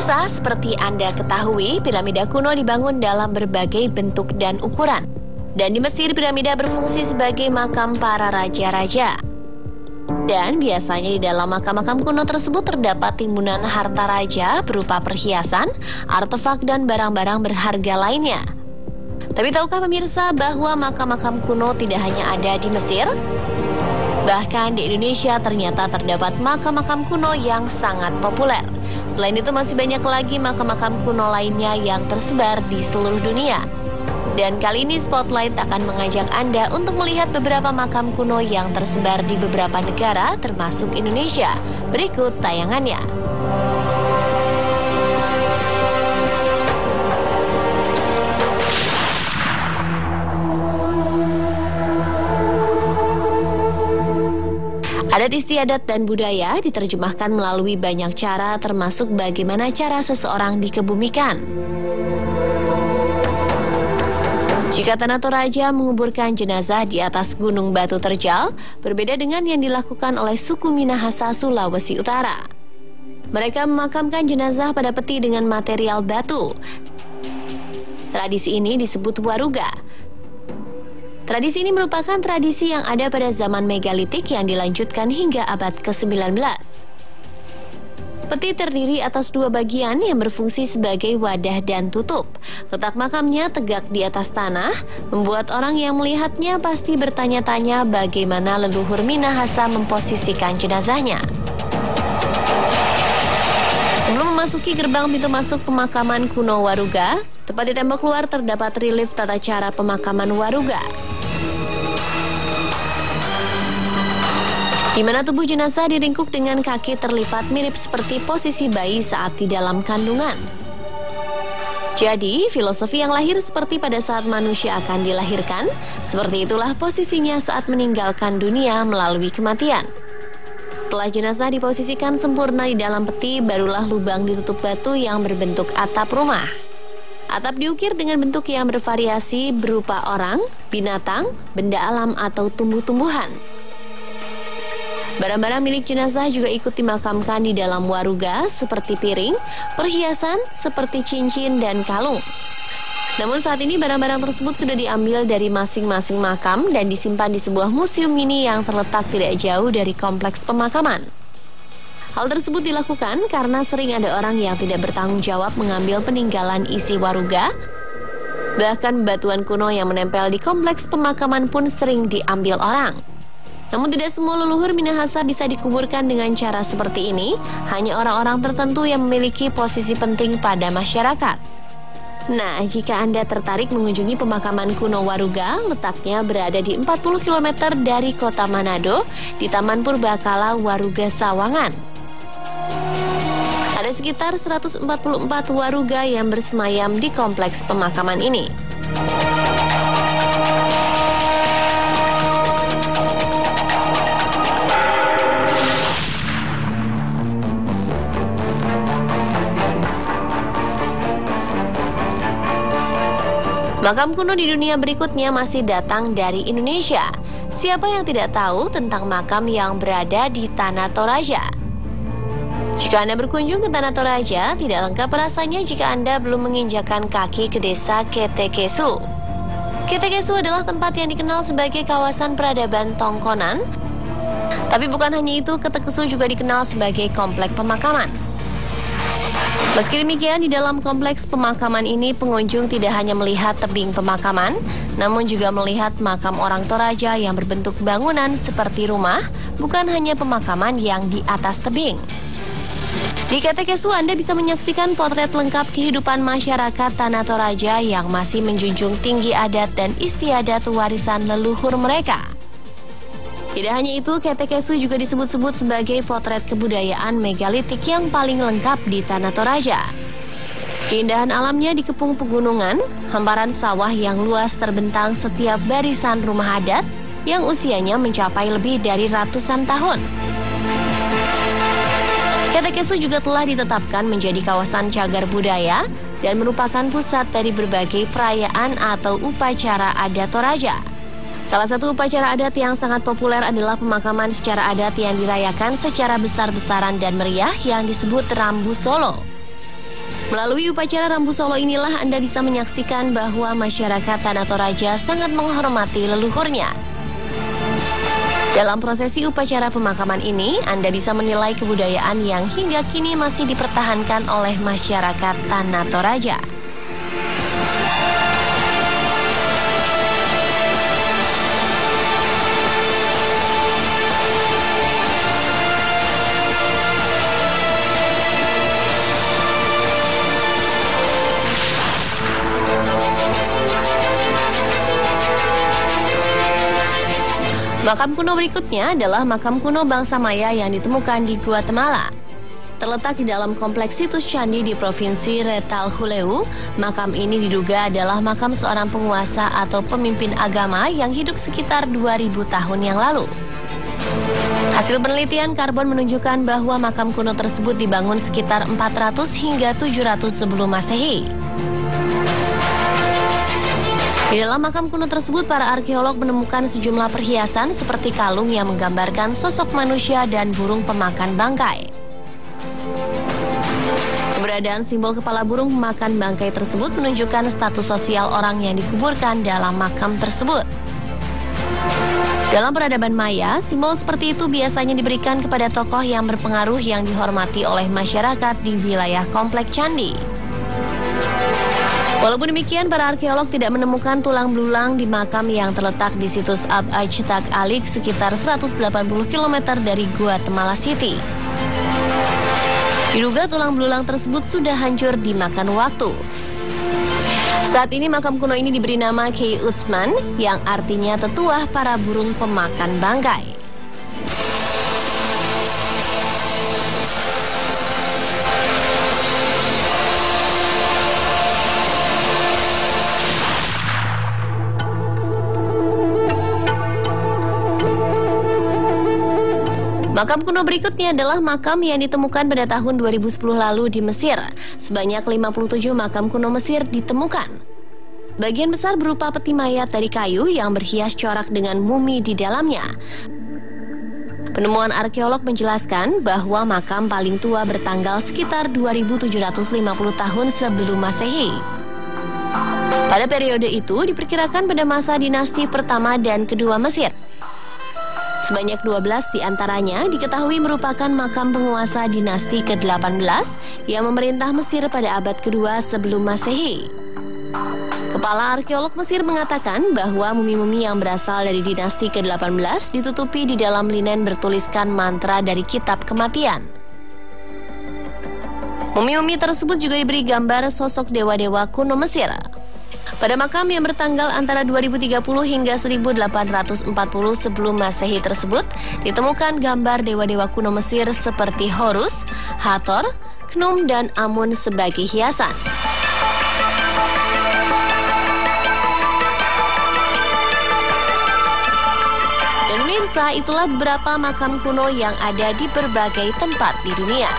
Pemirsa, seperti Anda ketahui, piramida kuno dibangun dalam berbagai bentuk dan ukuran. Dan di Mesir, piramida berfungsi sebagai makam para raja-raja. Dan biasanya di dalam makam-makam kuno tersebut terdapat timbunan harta raja berupa perhiasan, artefak, dan barang-barang berharga lainnya. Tapi tahukah pemirsa bahwa makam-makam kuno tidak hanya ada di Mesir? Bahkan di Indonesia ternyata terdapat makam-makam kuno yang sangat populer. Selain itu masih banyak lagi makam-makam kuno lainnya yang tersebar di seluruh dunia. Dan kali ini Spotlight akan mengajak Anda untuk melihat beberapa makam kuno yang tersebar di beberapa negara termasuk Indonesia. Berikut tayangannya. Adat istiadat dan budaya diterjemahkan melalui banyak cara, termasuk bagaimana cara seseorang dikebumikan. Jika Tanah Toraja menguburkan jenazah di atas Gunung Batu Terjal, berbeda dengan yang dilakukan oleh suku Minahasa, Sulawesi Utara. Mereka memakamkan jenazah pada peti dengan material batu. Tradisi ini disebut waruga. Tradisi ini merupakan tradisi yang ada pada zaman megalitik yang dilanjutkan hingga abad ke-19. Peti terdiri atas dua bagian yang berfungsi sebagai wadah dan tutup. Letak makamnya tegak di atas tanah, membuat orang yang melihatnya pasti bertanya-tanya bagaimana leluhur Minahasa memposisikan jenazahnya. Sebelum memasuki gerbang pintu masuk pemakaman kuno Waruga, tepat di tembok luar terdapat relief tata cara pemakaman Waruga, di mana tubuh jenazah diringkuk dengan kaki terlipat mirip seperti posisi bayi saat di dalam kandungan. Jadi, filosofi yang lahir seperti pada saat manusia akan dilahirkan, seperti itulah posisinya saat meninggalkan dunia melalui kematian. Setelah jenazah diposisikan sempurna di dalam peti, barulah lubang ditutup batu yang berbentuk atap rumah. Atap diukir dengan bentuk yang bervariasi berupa orang, binatang, benda alam, atau tumbuh-tumbuhan. Barang-barang milik jenazah juga ikut dimakamkan di dalam waruga seperti piring, perhiasan seperti cincin dan kalung. Namun saat ini barang-barang tersebut sudah diambil dari masing-masing makam dan disimpan di sebuah museum mini yang terletak tidak jauh dari kompleks pemakaman. Hal tersebut dilakukan karena sering ada orang yang tidak bertanggung jawab mengambil peninggalan isi waruga. Bahkan batuan kuno yang menempel di kompleks pemakaman pun sering diambil orang. Namun tidak semua leluhur Minahasa bisa dikuburkan dengan cara seperti ini, hanya orang-orang tertentu yang memiliki posisi penting pada masyarakat. Nah, jika Anda tertarik mengunjungi pemakaman kuno Waruga, letaknya berada di 40 km dari kota Manado, di Taman Purbakala Waruga Sawangan. Ada sekitar 144 waruga yang bersemayam di kompleks pemakaman ini. Makam kuno di dunia berikutnya masih datang dari Indonesia. Siapa yang tidak tahu tentang makam yang berada di Tanah Toraja? Jika Anda berkunjung ke Tanah Toraja, tidak lengkap rasanya jika Anda belum menginjakan kaki ke desa Ketekesu. Ketekesu adalah tempat yang dikenal sebagai kawasan peradaban Tongkonan. Tapi bukan hanya itu, Ketekesu juga dikenal sebagai komplek pemakaman. Meski demikian, di dalam kompleks pemakaman ini pengunjung tidak hanya melihat tebing pemakaman, namun juga melihat makam orang Toraja yang berbentuk bangunan seperti rumah, bukan hanya pemakaman yang di atas tebing. Di Ketekesu Anda bisa menyaksikan potret lengkap kehidupan masyarakat Tanah Toraja yang masih menjunjung tinggi adat dan istiadat warisan leluhur mereka. Tidak hanya itu, Ketekesu juga disebut-sebut sebagai potret kebudayaan megalitik yang paling lengkap di Tanah Toraja. Keindahan alamnya dikepung pegunungan, hamparan sawah yang luas terbentang setiap barisan rumah adat yang usianya mencapai lebih dari ratusan tahun. Ketekesu juga telah ditetapkan menjadi kawasan cagar budaya dan merupakan pusat dari berbagai perayaan atau upacara adat Toraja. Salah satu upacara adat yang sangat populer adalah pemakaman secara adat yang dirayakan secara besar-besaran dan meriah yang disebut Rambu Solo. Melalui upacara Rambu Solo inilah Anda bisa menyaksikan bahwa masyarakat Tanah Toraja sangat menghormati leluhurnya. Dalam prosesi upacara pemakaman ini, Anda bisa menilai kebudayaan yang hingga kini masih dipertahankan oleh masyarakat Tanah Toraja. Makam kuno berikutnya adalah makam kuno bangsa Maya yang ditemukan di Guatemala. Terletak di dalam kompleks situs candi di Provinsi Retalhuleu, makam ini diduga adalah makam seorang penguasa atau pemimpin agama yang hidup sekitar 2000 tahun yang lalu. Hasil penelitian karbon menunjukkan bahwa makam kuno tersebut dibangun sekitar 400 hingga 700 sebelum Masehi. Di dalam makam kuno tersebut, para arkeolog menemukan sejumlah perhiasan seperti kalung yang menggambarkan sosok manusia dan burung pemakan bangkai. Keberadaan simbol kepala burung pemakan bangkai tersebut menunjukkan status sosial orang yang dikuburkan dalam makam tersebut. Dalam peradaban Maya, simbol seperti itu biasanya diberikan kepada tokoh yang berpengaruh yang dihormati oleh masyarakat di wilayah komplek candi. Walaupun demikian, para arkeolog tidak menemukan tulang belulang di makam yang terletak di situs Ab-Ajtak Alik sekitar 180 km dari Guatemala City. Diduga tulang belulang tersebut sudah hancur dimakan waktu. Saat ini makam kuno ini diberi nama Key Utsman, yang artinya tetua para burung pemakan bangkai. Makam kuno berikutnya adalah makam yang ditemukan pada tahun 2010 lalu di Mesir. Sebanyak 57 makam kuno Mesir ditemukan. Bagian besar berupa peti mayat dari kayu yang berhias corak dengan mumi di dalamnya. Penemuan arkeolog menjelaskan bahwa makam paling tua bertanggal sekitar 2750 tahun sebelum Masehi. Pada periode itu diperkirakan pada masa dinasti pertama dan kedua Mesir. Sebanyak 12 diantaranya diketahui merupakan makam penguasa dinasti ke-18 yang memerintah Mesir pada abad kedua sebelum Masehi. Kepala arkeolog Mesir mengatakan bahwa mumi-mumi yang berasal dari dinasti ke-18 ditutupi di dalam linen bertuliskan mantra dari kitab kematian. Mumi-mumi tersebut juga diberi gambar sosok dewa-dewa kuno Mesir. Pada makam yang bertanggal antara 2030 hingga 1840 sebelum Masehi tersebut, ditemukan gambar dewa-dewa kuno Mesir seperti Horus, Hathor, Khnum, dan Amun sebagai hiasan. Dan pemirsa, itulah beberapa makam kuno yang ada di berbagai tempat di dunia.